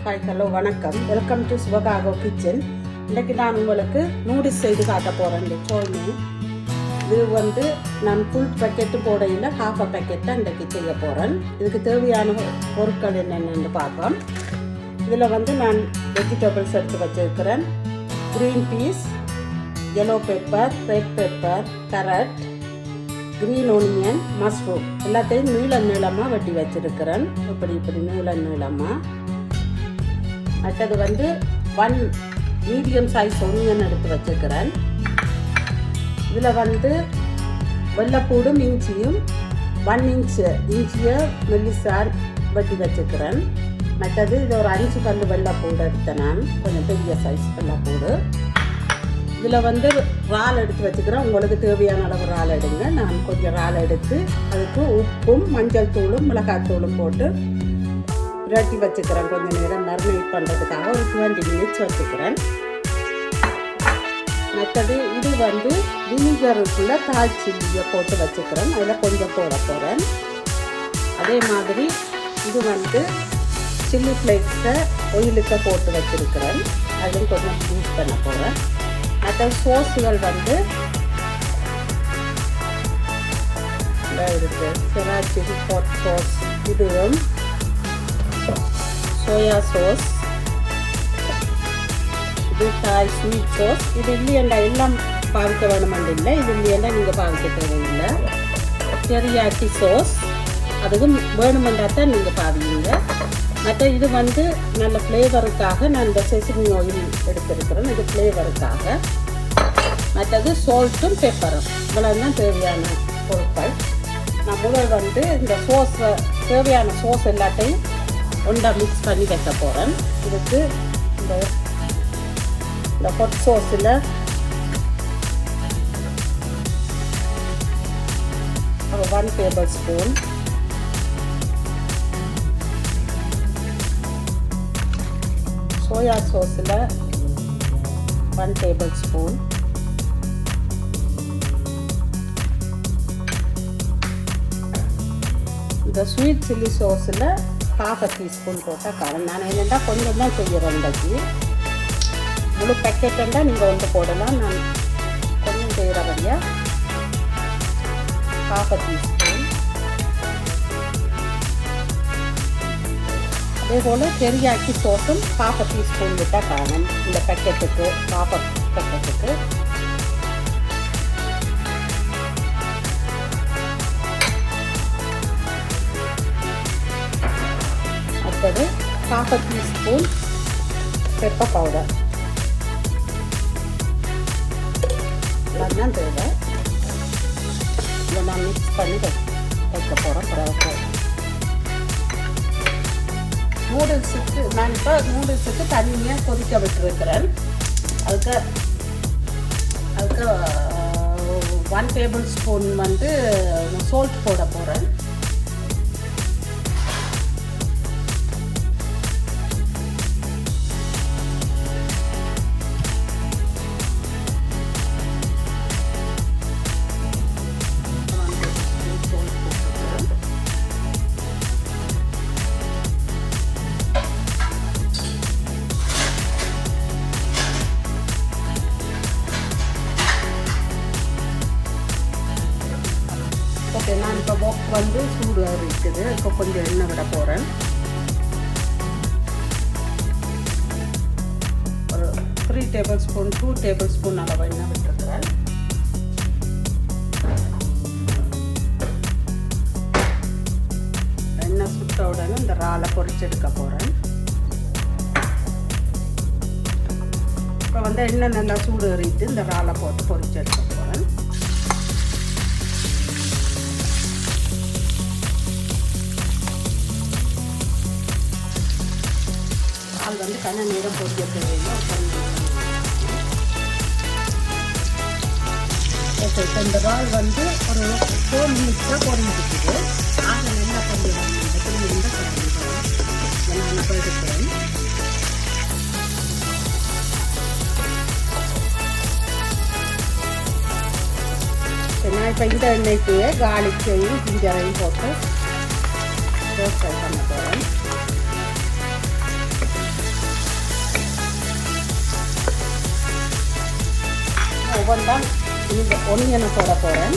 Hi hello வணக்கம், welcome to சிவகாகோ kitchen. இன்றைக்கு நான் உங்களுக்கு நூடுல்ஸ் செய்து காட்ட போகிறேன். இது நான் ஃபுல் பேக்கெட்டு போடையில் ஹாஃப் பேக்கெட்டை இன்றைக்கு செய்ய போகிறேன். இதுக்கு தேவையான பொருட்கள் என்னென்னு பார்ப்போம். இதில் நான் வெஜிடபிள்ஸ் எடுத்து வச்சுருக்கிறேன். Green peas, yellow pepper, red pepper, carrot, green onion, mushroom எல்லாத்தையும் நீளமாக வெட்டி வச்சுருக்கிறேன். இப்படி நீளமாக. அடுத்தது 1 மீடியம் சைஸ் ஒனியன் எடுத்து வச்சுருக்கிறேன். இதில் வெள்ளைப்பூடும் இஞ்சியும் 1 இஞ்சியை மெல்லிசார் வெட்டி வச்சுக்கிறேன். மற்றது இது ஒரு 5 பல்லு வெள்ளைப்பூடு எடுத்தேன். நான் கொஞ்சம் பெரிய சைஸ் வெள்ளைப்பூடு. இதில் இறால் எடுத்து வச்சுக்கிறேன். உங்களுக்கு தேவையான அளவு இறால் எடுங்க. நான் கொஞ்சம் இறால் எடுத்து அதுக்கு உப்பும் மஞ்சள் தூளும் மிளகாத்தூளும் போட்டு புரட்டி வச்சுக்கிறேன். கொஞ்சம் நேரம் மரினேட் பண்ணுறதுக்காக ஒரு 20 மினிட்ஸ் வச்சுக்கிறேன். மற்றது இது வினிகருக்குள்ளே தாய் சில்லியை போட்டு வச்சுக்கிறேன். அதில் கொஞ்சம் போட போகிறேன். அதே மாதிரி இது சில்லி ஃப்ளேக்ஸை ஒயிலுக்கு போட்டு வச்சுருக்கிறேன். அதுவும் கொஞ்சம் யூஸ் பண்ண போகிறேன். மற்ற சோஸுகள் இருக்குது. செரா சில்லி ஹாட் சாஸ், இதுவும் சோயா சாஸ், இது தாய் ஸ்வீட் சாஸ். இது இல்லையண்டா எல்லாம் பாவிக்க வேணுமெண்டு இல்லை. இது இல்லையண்டா நீங்கள் பாவிக்க தேவையில்லை. டெரியாக்கி சாஸ் அதுவும் வேணுமெண்டாத்தான் நீங்கள் பாவிங்க. மற்ற இது நல்ல ஃப்ளேவருக்காக நான் இந்த செசமி ஆயில் எடுத்திருக்கிறேன். இது ஃப்ளேவருக்காக. மற்றது சால்ட்டும் பெப்பரும் இவ்வளோதான் தேவையான பொருட்கள். நான் முதல் இந்த சோஸை தேவையான சோஸ் எல்லாத்தையும் ஒன்றா மிக்ஸ் பண்ணி வைக்க போகிறேன். இதுக்கு இந்த ஹாட் சாஸில் ஒரு 1 டேபிள் ஸ்பூன், சோயா சாஸில் 1 டேபிள் ஸ்பூன், இந்த ஸ்வீட் சில்லி சாஸில் 1/2 டீஸ்பூன் போட்டால் காரம். நான் என்னென்னா கொஞ்சம் தான் செய்கிறேன். இன்றைக்கு முழு பேக்கெட்டுன்னா நீங்கள் போடலாம். நான் கொஞ்சம் செய்கிறபடியாக 1/2 டீஸ்பூன். அதே போல் டெரியாக்கி சோஸும் 1/2 டீஸ்பூன் விட்டால் காரம். இந்த பேக்கெட்டுக்கு 1/2 பேக்கெட்டுக்கு. அடுத்தது 1/2 டீஸ்பூன் பெப்பர் பவுடர். இதெல்லாம் தேவை. இதை நான் மிக்ஸ் பண்ணி வைக்க போகிறேன். பிறகு நான் இப்போ நூடுல்ஸுக்கு தண்ணியாக கொதிக்க விட்டுருக்கிறேன். அதுக்கு 1 டேபிள் ஸ்பூன் சால்ட் போட போகிறேன். ஓகே, நான் இப்போ பாக் சூடு இருக்குது. இப்போ கொஞ்சம் எண்ணெய் விட போகிறேன். ஒரு 3 டேபிள் ஸ்பூன் 2 டேபிள் ஸ்பூன் அளவு எண்ணெய் விட்டுருக்கிறேன். எண்ணெய் சுட்ட உடனே இந்த இறாலை பொரிச்செடுக்க போகிறேன். இப்போ எண்ணெய் நல்லா சூடு ஏறிட்டு இந்த இறாலை போட்டு பொரிச்செடுக்க போகிறேன். அது கண்ண நேரம் பொரிக்க தேவையில்லை. ஓகே, இப்போ இந்த இறால் ஒரு 4 மினிட்ஸாக பொரிஞ்சிருக்குது. ஆக நல்லா கொஞ்சம் நான் போயிருக்கிறேன். நான் இப்போ இந்த எண்ணெய்க்கு கார்லிக்கையும் ஜிஞ்சரையும் போட்டு ரோஸ்ட் பண்ண போகிறேன். தான் இந்த ஒனியனை போட போகிறேன்.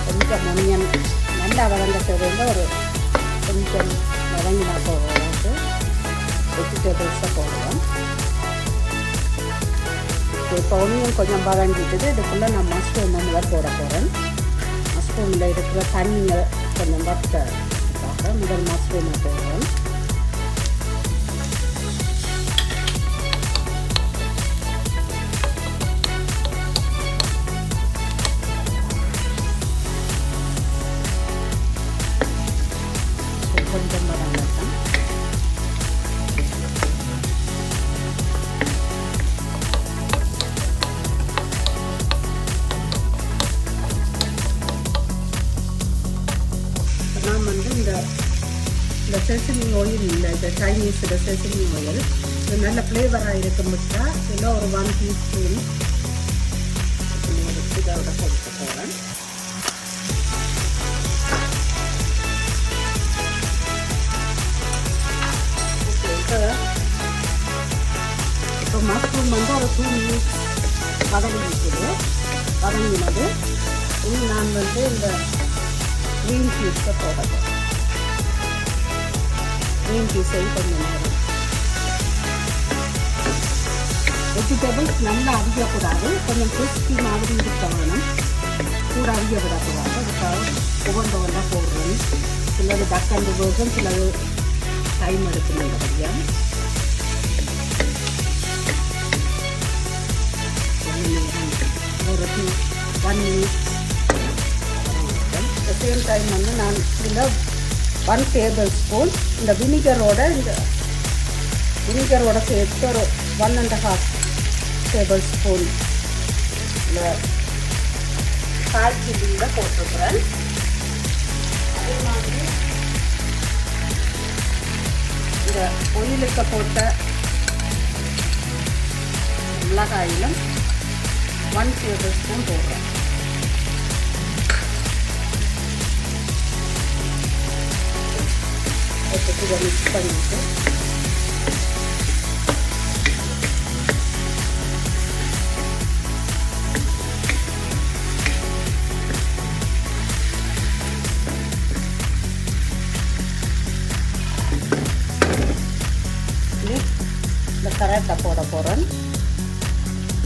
கொஞ்சம் ஒனியன் நல்லா வதங்க ஒரு கொஞ்சம் வதங்கினா போகிறோம். வெஜிடபிள்ஸை போடுவோம். இப்போ ஒனியன் கொஞ்சம் வதங்கிட்டுது. இதுக்குள்ளே நான் மஷ்ரூம் முதல் போட போகிறேன். மஷ்ரூமில் இருக்கிற தண்ணியை கொஞ்சம் வறுத்ததுக்காக முதல் மஷ்ரூமை போடுறேன். கொஞ்சம் வதங்கட்டும். நான் இந்த செசமி ஆயில் இல்லை, இந்த சைனீஸில் செசமி ஆயில் இது நல்ல ஃப்ளேவராக இருக்கும்போது இதில் ஒரு 1 டீஸ்பூன் இதோட கொடுக்க போகிறேன். இப்போ மஷ்ரூம் ஒரு 2 மினிட்ஸ் வதங்கினது. இனி நான் இந்த க்ரீன் பீஸை போடணும். க்ரீன் பீஸை கொஞ்சம் நேரம் வெஜிடபிள்ஸ் நல்லா அவியக்கூடாது. கொஞ்சம் கிறிஸ்பி மாதிரி இருக்க வேணும். கூட அவிய விடக்கூடாது. அதுக்காக ஒவ்வொன்றா போடுறேன். சிலது டக்கண்டு வேர்ஷன், சிலது டைம் எடுக்கணும். ஒரு 1 மினிட். சேம் டைம் நான் இதில் 1 டேபிள் ஸ்பூன் இந்த வினிகரோட சேர்த்து ஒரு 1.5 டேபிள் ஸ்பூன் இந்த கால் சில்லியில் போட்டுக்கிறேன். அதே மாதிரி இந்த ஒயிலுக்கு போட்ட மிளகாயிலும் 1 டேபிள் ஸ்பூன் போடுறேன். இதை மிக்ஸ் பண்ணிட்டு இந்த கரெக்டாக போட போகிறேன்.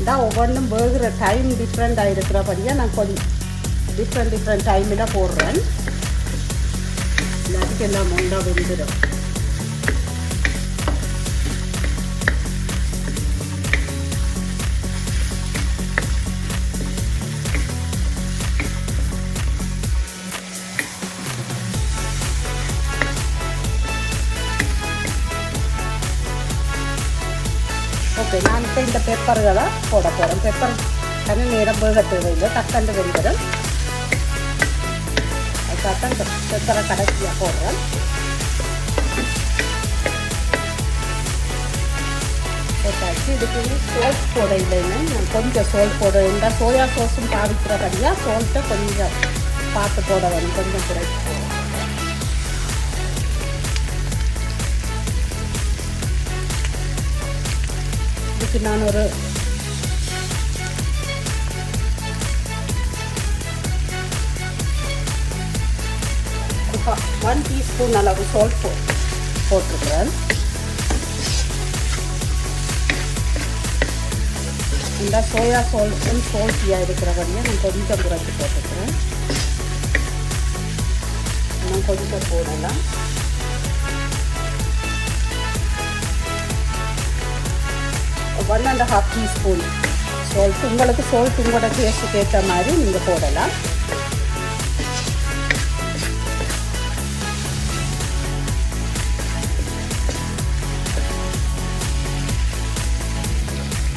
இதான் ஒவ்வொன்றும் வேகிற டைம் டிஃப்ரெண்ட்டாக இருக்கிறபடியாக நான் கொஞ்சம் டிஃப்ரெண்ட் டைமில் போடுறேன். எல்லாத்துக்கெல்லாம் முண்டா வெந்துடும். ஓகே, நான் இப்போ இந்த பெப்பர்களை போட போகிறேன். பெப்பர் தனி நேரம் வேக தேவையில்லை, டக்கண்டு வெந்துடும். அதுக்காக இந்த பெப்பரை கடைசியாக போடுறேன். போட்டாச்சு. இதுக்கு சோல்ட் போட இல்லைன்னு நான் கொஞ்சம் சோல்ட் போட இருந்தால் சோயா சாஸும் பாவிக்கிறபடியாக சோல்ட்டை கொஞ்சம் பார்த்து போட வேணும். கொஞ்சம் குறைச்சி போடுறேன். இதுக்கு நான் ஒரு 1 டீஸ்பூன் அளவு சால்ட் போட்டுக்கிறேன். இந்த சோயா சால்ட்டும் சால்ட்டியாக இருக்கிறவரையும் நான் கொஞ்சம் குறைச்சி போட்டுக்கிறேன். நான் கொஞ்சம் போடலாம். One and half teaspoon salt. உங்களுக்கு சால்ட் உங்களோட டேஸ்ட்டுக்கு ஏற்ற மாதிரி நீங்கள் போடலாம்.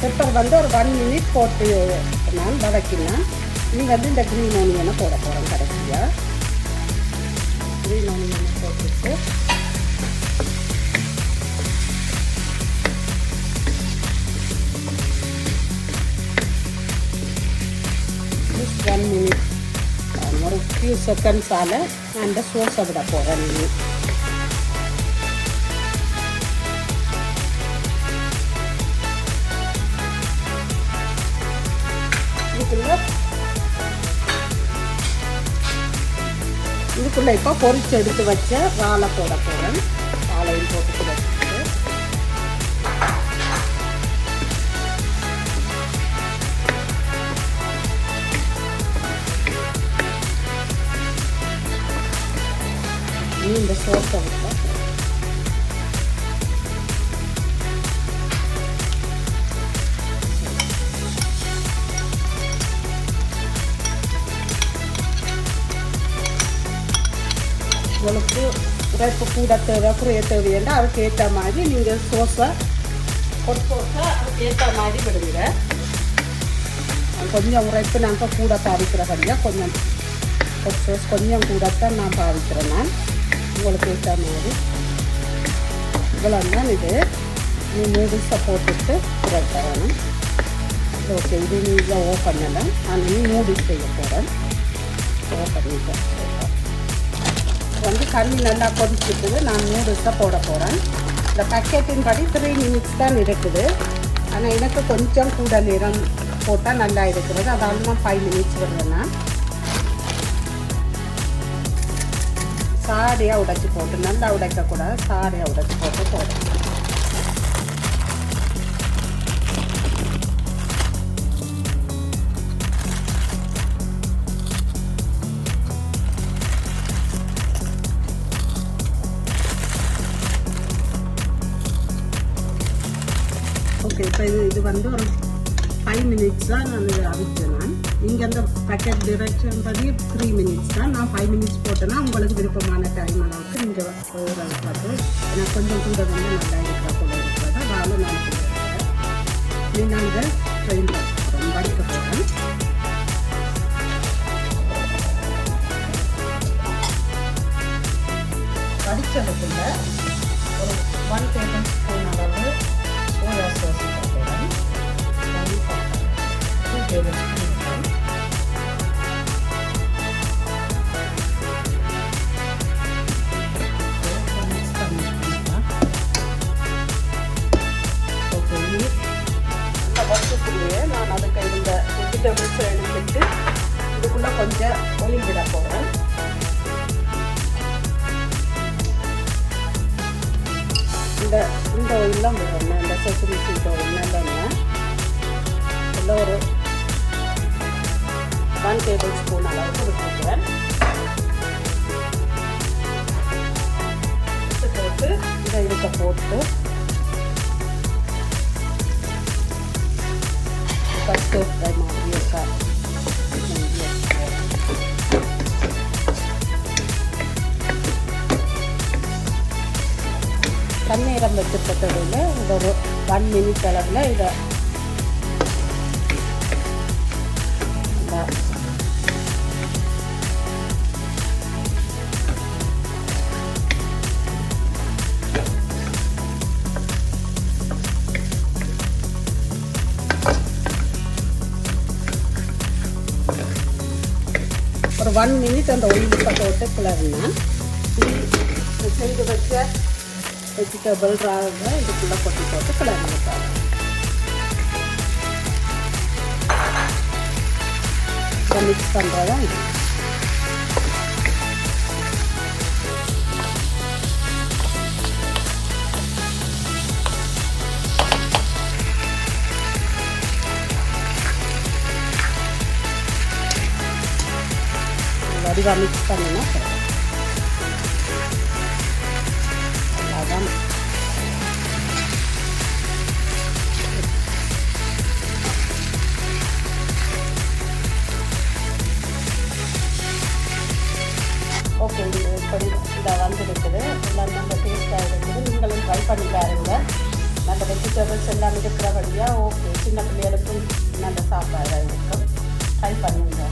பெப்பர் ஒரு 1 மினிட் போட்டு நான் வதக்கினேன். நீ இந்த க்ரீன் ஆனியனை போட போகிறேன். கடைசியாக க்ரீன் ஆனியனை போட்டுட்டு just 1 minute ஒரு ஃபியூ செகண்ட்ஸால் நான் இந்த சோஸை விட போகிறேன். இதுக்குள்ளே இப்போ பொரிச்சு எடுத்து வச்ச வாழை போட போகிறேன். வாழையும் போட்டு வச்சுட்டு இந்த சோஸை விட்டு உங்களுக்கு உரைப்பு கூட தேவை குறைய தேவைன்னா அதுக்கு ஏற்ற மாதிரி நீங்கள் சோஸை அதுக்கு ஏற்ற மாதிரி விடுங்க. கொஞ்சம் உரைப்பு நாங்கள் கூட பாவிக்கிறபடியாக கொஞ்சம் சோஸ் கொஞ்சம் கூடத்தான் நான் பாவிக்கிறேன். நான் உங்களுக்கு ஏற்ற மாதிரி இவ்வளோ தான். இது நூடுல்ஸை போட்டுட்டு உரைக்கிறேன். ஓகே, இது நீங்கள் ஓப்பனில் நான் நூடுல்ஸ் செய்ய போகிறேன். ஓப்பன் வந்து தண்ணி நல்லா கொதிச்சுட்டு நான் நூடுல்ஸை போட போகிறேன். இந்த பேக்கெட்டின் படி 3 minutes தான் இருக்குது. ஆனால் எனக்கு கொஞ்சம் கூட நேரம் போட்டால் நல்லா இருக்கிறது. அதாவது நான் 5 minutes வருவேன். நான் சாரியாக உடைச்சி போட்டு, நல்லா உடைக்கக்கூடாது, சாரியாக உடைச்சி போட்டு போடுறேன். ஓகே, இப்போ இது வந்து ஒரு 5 minutes தான் நான் இதை அவிச்சேன். நீங்கள் அந்த பேக்கெட் டிரெக்ஷன் படி 3 minutes தான். நான் 5 minutes போட்டேன்னா உங்களுக்கு விருப்பமான டைம் அளவுக்கு நீங்கள் பார்த்து எனக்கு கொஞ்சம் கூட வந்து நல்லா இருக்கிற போல இருக்கிறதா வாழை நான் கொடுக்குறேன். நீங்கள் அந்த ட்ரெயின் போகிறேன், வடிக்க போகிறேன். வடிச்சதுக்குள்ள ஒரு 1 tablespoon அளவு சோயா சாஸ் போட்டுறேன். 2 tablespoon நான் அதுக்கு இந்த வெஜிடபிள்ஸை எடுத்துட்டு இதுக்குள்ளே கொஞ்சம் ஒயில் விட போகிறேன். இந்த ஒயிலாம் விடணும். இந்த செசமி சீட் ஒயில் நல்லெண்ணெய் இதில் ஒரு 1 tablespoon அளவுக்கு விட்டுக்கிறேன். போட்டு இதை இதுக்க போட்டு கஸ்டர்ட் ஃப்ரை மாதிரி இருக்கா தண்ணீரம் வச்சுருக்கிறதுல இந்த ஒரு 1 minute அளவில் இதை ஒரு 1 minute அந்த ஒயிலுக்கு போட்டு கிளறினேன். செய்து வச்ச வெஜிடபிள் ராவை இதுக்குள்ளே கொட்டி போட்டு கிளறிட்டாங்க. இதை மிக்ஸ் பண்ணுறதா இது. வடிவாக மிக்ஸ் பண்ணினா அதான் ஓகே. இது இப்படி இதை வந்துருக்குது. எல்லாம் நல்ல டேஸ்ட்டாக இருக்குது. நீங்களும் ட்ரை பண்ணி பாருங்க. நல்ல வெஜிடபிள்ஸ் எல்லாம் இருக்கிறபடியாக ஓகே, சின்ன பிள்ளைகளுக்கும் நல்ல சாப்பாடாக இருக்கும். ட்ரை பண்ணுங்க.